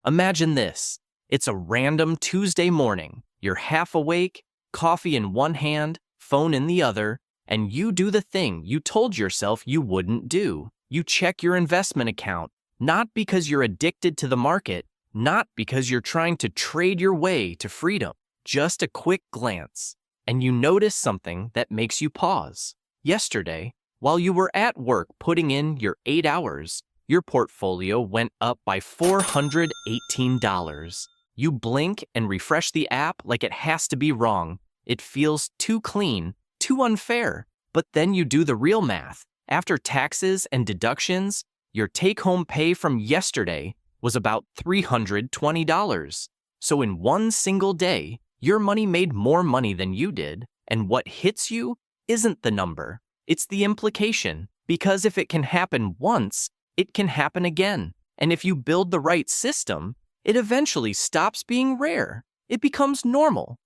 Imagine this. It's a random Tuesday morning. You're half awake, coffee in one hand, phone in the other, and you do the thing you told yourself you wouldn't do. You check your investment account, not because you're addicted to the market, not because you're trying to trade your way to freedom, just a quick glance, and you notice something that makes you pause. Yesterday, while you were at work putting in your 8 hours, your portfolio went up by $418. You blink and refresh the app like it has to be wrong. It feels too clean, too unfair. But then you do the real math. After taxes and deductions, your take-home pay from yesterday was about $320. So in one single day, your money made more money than you did, and what hits you isn't the number, it's the implication. Because if it can happen once, it can happen again. And if you build the right system, it eventually stops being rare. It becomes normal.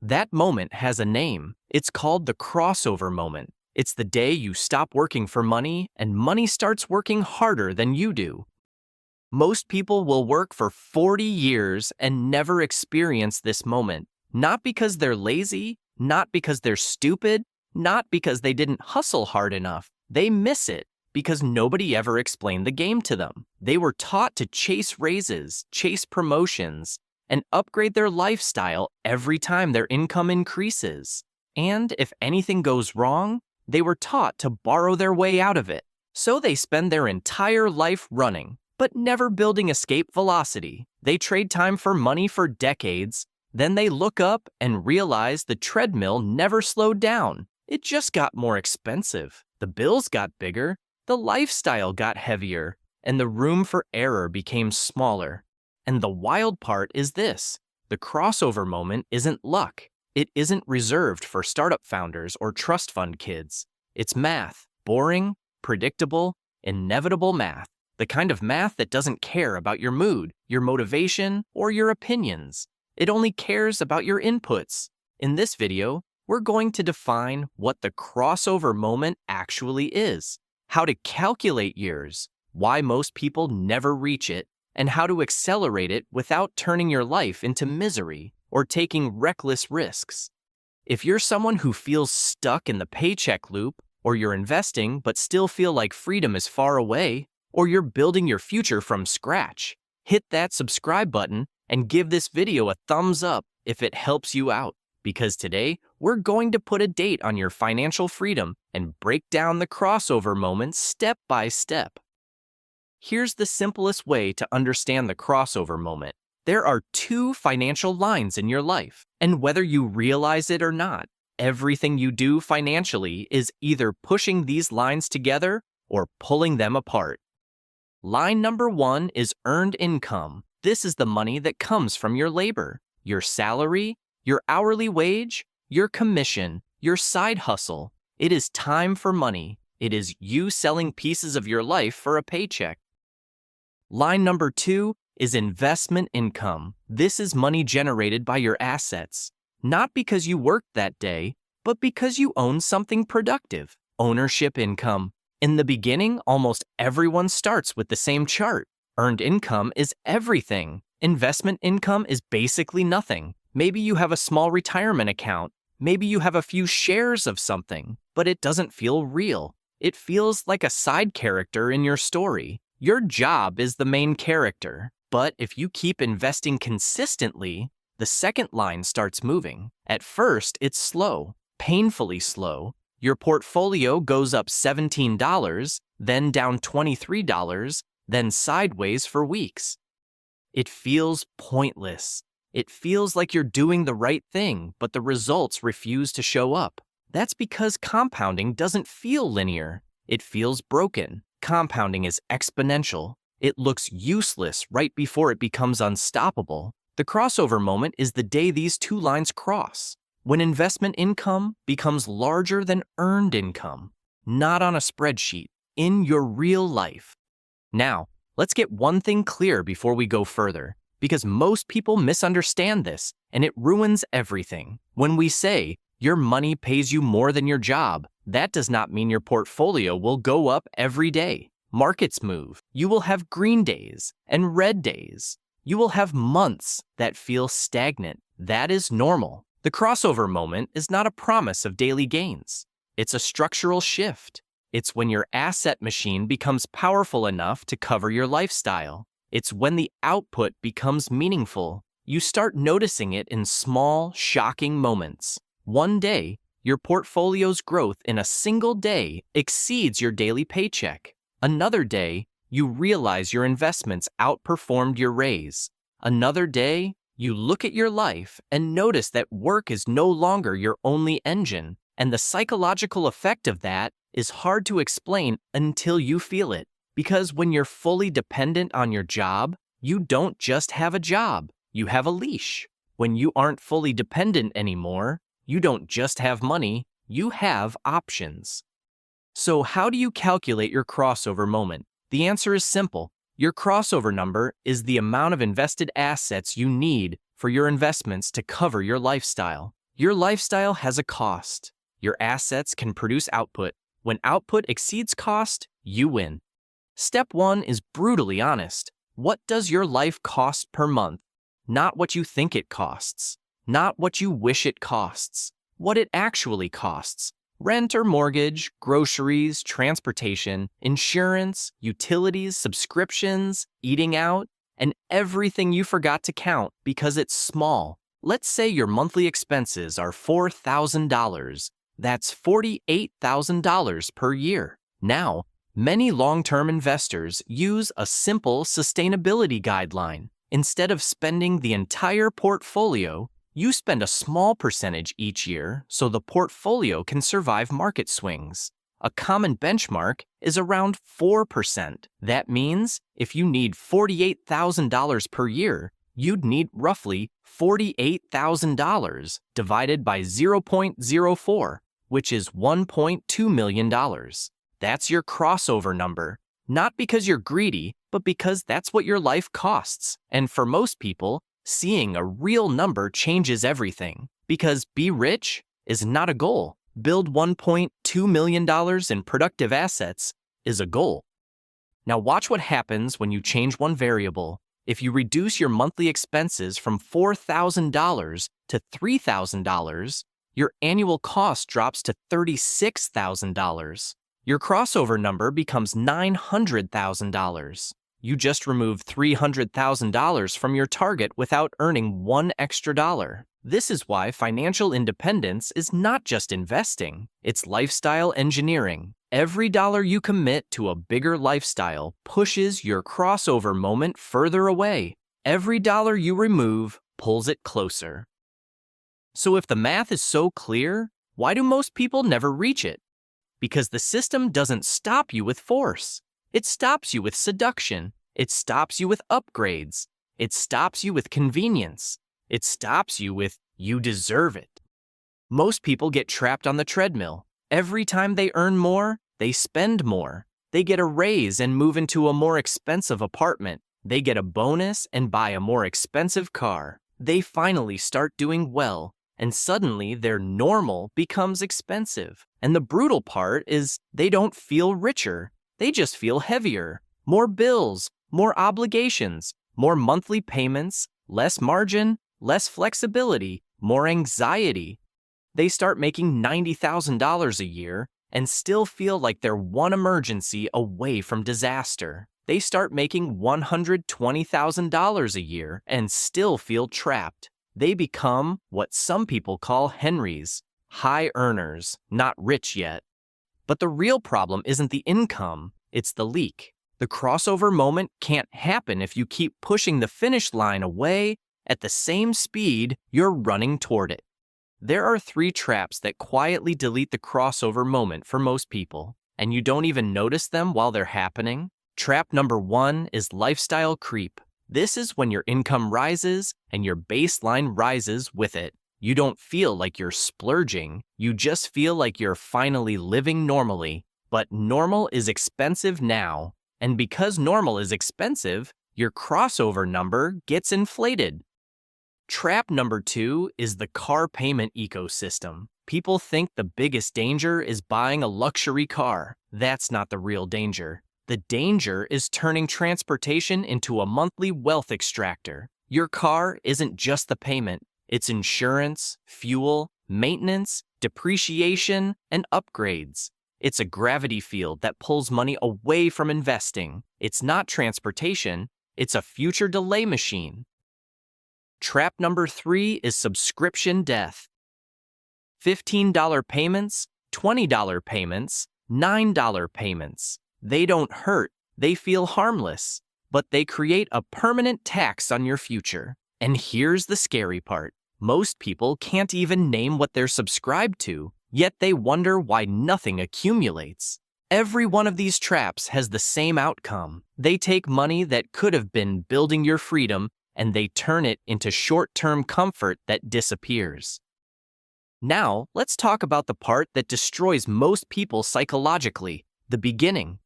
That moment has a name. It's called the crossover moment. It's the day you stop working for money and money starts working harder than you do. Most people will work for 40 years and never experience this moment. Not because they're lazy, not because they're stupid, not because they didn't hustle hard enough. They miss it because nobody ever explained the game to them. They were taught to chase raises, chase promotions, and upgrade their lifestyle every time their income increases. And if anything goes wrong, they were taught to borrow their way out of it. So they spend their entire life running, but never building escape velocity. They trade time for money for decades. Then they look up and realize the treadmill never slowed down. It just got more expensive. The bills got bigger, the lifestyle got heavier, and the room for error became smaller. And the wild part is this. The crossover moment isn't luck. It isn't reserved for startup founders or trust fund kids. It's math. Boring, predictable, inevitable math. The kind of math that doesn't care about your mood, your motivation, or your opinions. It only cares about your inputs. In this video, we're going to define what the crossover moment actually is, how to calculate years, why most people never reach it, and how to accelerate it without turning your life into misery or taking reckless risks. If you're someone who feels stuck in the paycheck loop, or you're investing but still feel like freedom is far away, or you're building your future from scratch, hit that subscribe button and give this video a thumbs up if it helps you out. Because today, we're going to put a date on your financial freedom and break down the crossover moment step by step. Here's the simplest way to understand the crossover moment. There are two financial lines in your life, and whether you realize it or not, everything you do financially is either pushing these lines together or pulling them apart. Line number 1 is earned income. This is the money that comes from your labor, your salary, your hourly wage, your commission, your side hustle. It is time for money. It is you selling pieces of your life for a paycheck. Line number 2 is investment income. This is money generated by your assets, not because you worked that day, but because you own something productive. Ownership income. In the beginning, almost everyone starts with the same chart. Earned income is everything. Investment income is basically nothing. Maybe you have a small retirement account. Maybe you have a few shares of something, but it doesn't feel real. It feels like a side character in your story. Your job is the main character. But if you keep investing consistently, the second line starts moving. At first, it's slow, painfully slow. Your portfolio goes up $17, then down $23, then sideways for weeks. It feels pointless. It feels like you're doing the right thing, but the results refuse to show up. That's because compounding doesn't feel linear. It feels broken. Compounding is exponential. It looks useless right before it becomes unstoppable. The crossover moment is the day these two lines cross, when investment income becomes larger than earned income, not on a spreadsheet, in your real life. Now, let's get one thing clear before we go further, because most people misunderstand this, and it ruins everything. When we say, your money pays you more than your job, that does not mean your portfolio will go up every day. Markets move. You will have green days and red days. You will have months that feel stagnant. That is normal. The crossover moment is not a promise of daily gains. It's a structural shift. It's when your asset machine becomes powerful enough to cover your lifestyle. It's when the output becomes meaningful. You start noticing it in small, shocking moments. One day, your portfolio's growth in a single day exceeds your daily paycheck. Another day, you realize your investments outperformed your raise. Another day, you look at your life and notice that work is no longer your only engine, and the psychological effect of that is hard to explain until you feel it. Because when you're fully dependent on your job, you don't just have a job, you have a leash. When you aren't fully dependent anymore, you don't just have money, you have options. So how do you calculate your crossover moment? The answer is simple. Your crossover number is the amount of invested assets you need for your investments to cover your lifestyle. Your lifestyle has a cost. Your assets can produce output. When output exceeds cost, you win. Step 1 is brutally honest. What does your life cost per month? Not what you think it costs. Not what you wish it costs. What it actually costs. Rent or mortgage, groceries, transportation, insurance, utilities, subscriptions, eating out, and everything you forgot to count because it's small. Let's say your monthly expenses are $4,000. That's $48,000 per year. Now, many long-term investors use a simple sustainability guideline. Instead of spending the entire portfolio, you spend a small percentage each year so the portfolio can survive market swings. A common benchmark is around 4%. That means if you need $48,000 per year, you'd need roughly $48,000 divided by 0.04, which is $1.2 million. That's your crossover number. Not because you're greedy, but because that's what your life costs. And for most people, seeing a real number changes everything. Because be rich is not a goal. Build $1.2 million in productive assets is a goal. Now watch what happens when you change one variable. If you reduce your monthly expenses from $4,000 to $3,000, your annual cost drops to $36,000. Your crossover number becomes $900,000. You just removed $300,000 from your target without earning one extra dollar. This is why financial independence is not just investing, it's lifestyle engineering. Every dollar you commit to a bigger lifestyle pushes your crossover moment further away. Every dollar you remove pulls it closer. So if the math is so clear, why do most people never reach it? Because the system doesn't stop you with force. It stops you with seduction. It stops you with upgrades. It stops you with convenience. It stops you with, you deserve it. Most people get trapped on the treadmill. Every time they earn more, they spend more. They get a raise and move into a more expensive apartment. They get a bonus and buy a more expensive car. They finally start doing well, and suddenly their normal becomes expensive. And the brutal part is they don't feel richer. They just feel heavier. More bills, more obligations, more monthly payments, less margin, less flexibility, more anxiety. They start making $90,000 a year and still feel like they're one emergency away from disaster. They start making $120,000 a year and still feel trapped. They become what some people call Henrys, high earners, not rich yet. But the real problem isn't the income, it's the leak. The crossover moment can't happen if you keep pushing the finish line away at the same speed you're running toward it. There are 3 traps that quietly delete the crossover moment for most people, and you don't even notice them while they're happening. Trap number 1 is lifestyle creep. This is when your income rises and your baseline rises with it. You don't feel like you're splurging, you just feel like you're finally living normally. But normal is expensive now, and because normal is expensive, your crossover number gets inflated. Trap number 2 is the car payment ecosystem. People think the biggest danger is buying a luxury car. That's not the real danger. The danger is turning transportation into a monthly wealth extractor. Your car isn't just the payment, it's insurance, fuel, maintenance, depreciation, and upgrades. It's a gravity field that pulls money away from investing. It's not transportation, it's a future delay machine. Trap number 3 is subscription death. $15 payments, $20 payments, $9 payments. They don't hurt, they feel harmless, but they create a permanent tax on your future. And here's the scary part. Most people can't even name what they're subscribed to, yet they wonder why nothing accumulates. Every one of these traps has the same outcome. They take money that could have been building your freedom and they turn it into short-term comfort that disappears. Now, let's talk about the part that destroys most people psychologically, the beginning.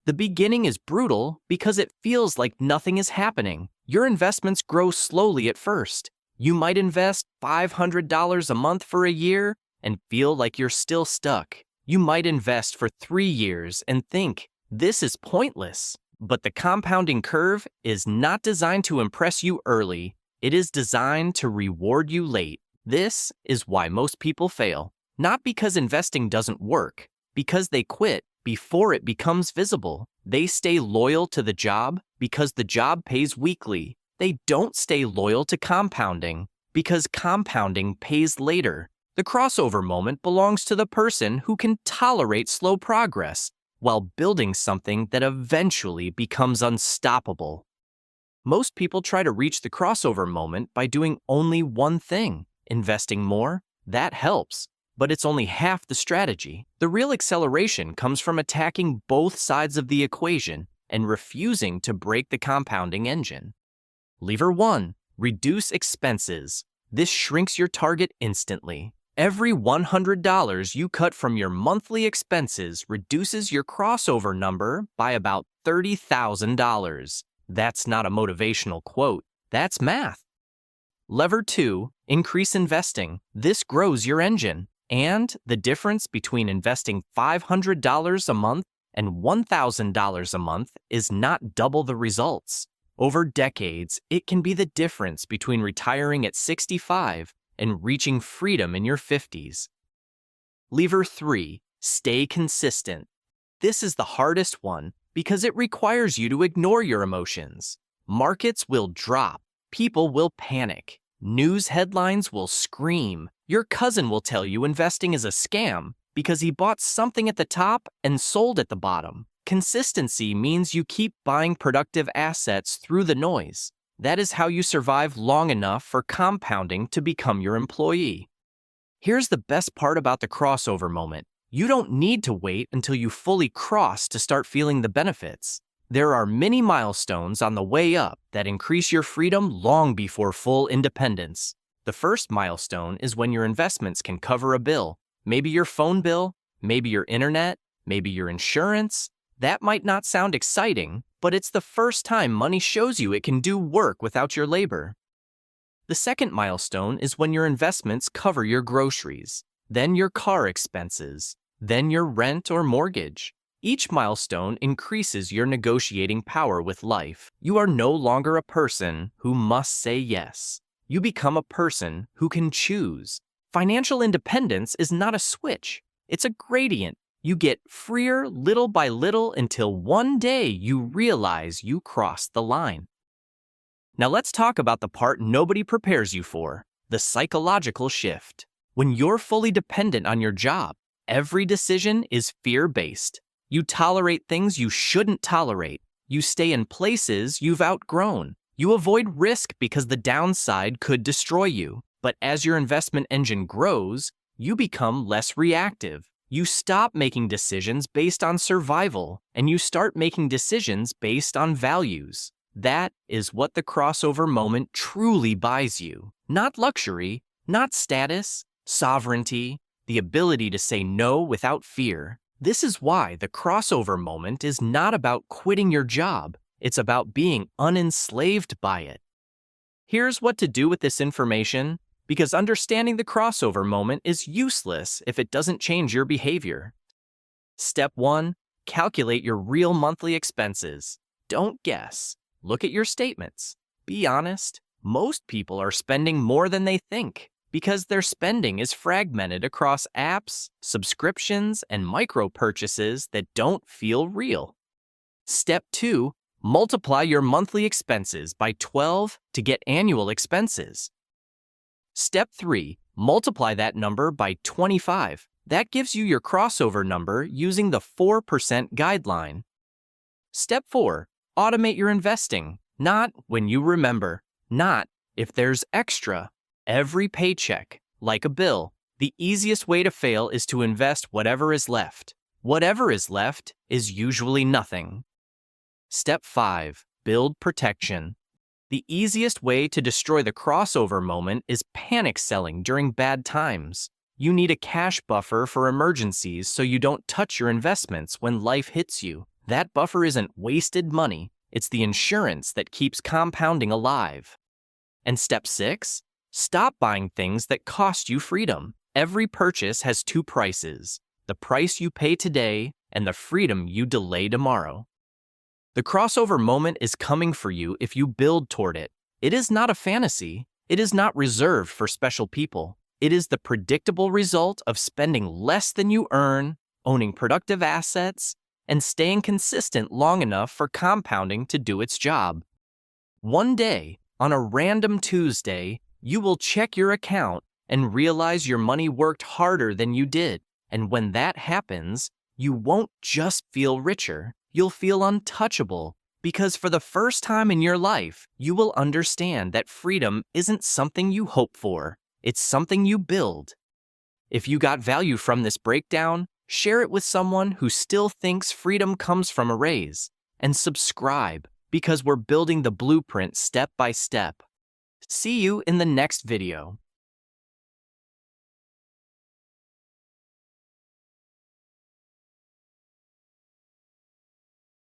The beginning is brutal because it feels like nothing is happening. Your investments grow slowly at first. You might invest $500 a month for a year and feel like you're still stuck. You might invest for 3 years and think, this is pointless. But the compounding curve is not designed to impress you early. It is designed to reward you late. This is why most people fail. Not because investing doesn't work, because they quit before it becomes visible. They stay loyal to the job because the job pays weekly. They don't stay loyal to compounding because compounding pays later. The crossover moment belongs to the person who can tolerate slow progress while building something that eventually becomes unstoppable. Most people try to reach the crossover moment by doing only one thing, investing more. That helps, but it's only half the strategy. The real acceleration comes from attacking both sides of the equation and refusing to break the compounding engine. Lever 1. Reduce expenses. This shrinks your target instantly. Every $100 you cut from your monthly expenses reduces your crossover number by about $30,000. That's not a motivational quote, that's math. Lever 2. Increase investing. This grows your engine. And the difference between investing $500 a month and $1,000 a month is not double the results. Over decades, it can be the difference between retiring at 65 and reaching freedom in your 50s. Lever 3. Stay consistent. This is the hardest one because it requires you to ignore your emotions. Markets will drop. People will panic. News headlines will scream. Your cousin will tell you investing is a scam because he bought something at the top and sold at the bottom. Consistency means you keep buying productive assets through the noise. That is how you survive long enough for compounding to become your employee. Here's the best part about the crossover moment. You don't need to wait until you fully cross to start feeling the benefits. There are many milestones on the way up that increase your freedom long before full independence. The first milestone is when your investments can cover a bill. Maybe your phone bill, maybe your internet, maybe your insurance. That might not sound exciting, but it's the first time money shows you it can do work without your labor. The second milestone is when your investments cover your groceries, then your car expenses, then your rent or mortgage. Each milestone increases your negotiating power with life. You are no longer a person who must say yes. You become a person who can choose. Financial independence is not a switch. It's a gradient. You get freer little by little until one day you realize you crossed the line. Now let's talk about the part nobody prepares you for, the psychological shift. When you're fully dependent on your job, every decision is fear-based. You tolerate things you shouldn't tolerate. You stay in places you've outgrown. You avoid risk because the downside could destroy you. But as your investment engine grows, you become less reactive. You stop making decisions based on survival, and you start making decisions based on values. That is what the crossover moment truly buys you. Not luxury, not status, sovereignty, the ability to say no without fear. This is why the crossover moment is not about quitting your job. It's about being unenslaved by it. Here's what to do with this information, because understanding the crossover moment is useless if it doesn't change your behavior. Step 1. calculate your real monthly expenses. Don't guess. Look at your statements. Be honest. Most people are spending more than they think because their spending is fragmented across apps, subscriptions, and micro purchases that don't feel real. Step 2. Multiply your monthly expenses by 12 to get annual expenses. Step 3. Multiply that number by 25. That gives you your crossover number using the 4% guideline. Step 4. Automate your investing. Not when you remember. Not if there's extra. Every paycheck, like a bill. The easiest way to fail is to invest whatever is left. Whatever is left is usually nothing. Step 5. Build protection. The easiest way to destroy the crossover moment is panic selling during bad times. You need a cash buffer for emergencies so you don't touch your investments when life hits you. That buffer isn't wasted money. It's the insurance that keeps compounding alive. And step 6, stop buying things that cost you freedom. Every purchase has 2 prices, the price you pay today and the freedom you delay tomorrow. The crossover moment is coming for you if you build toward it. It is not a fantasy. It is not reserved for special people. It is the predictable result of spending less than you earn, owning productive assets, and staying consistent long enough for compounding to do its job. One day, on a random Tuesday, you will check your account and realize your money worked harder than you did. And when that happens, you won't just feel richer, you'll feel untouchable. Because for the first time in your life, you will understand that freedom isn't something you hope for, it's something you build. If you got value from this breakdown, share it with someone who still thinks freedom comes from a raise. And subscribe, because we're building the blueprint step by step. See you in the next video.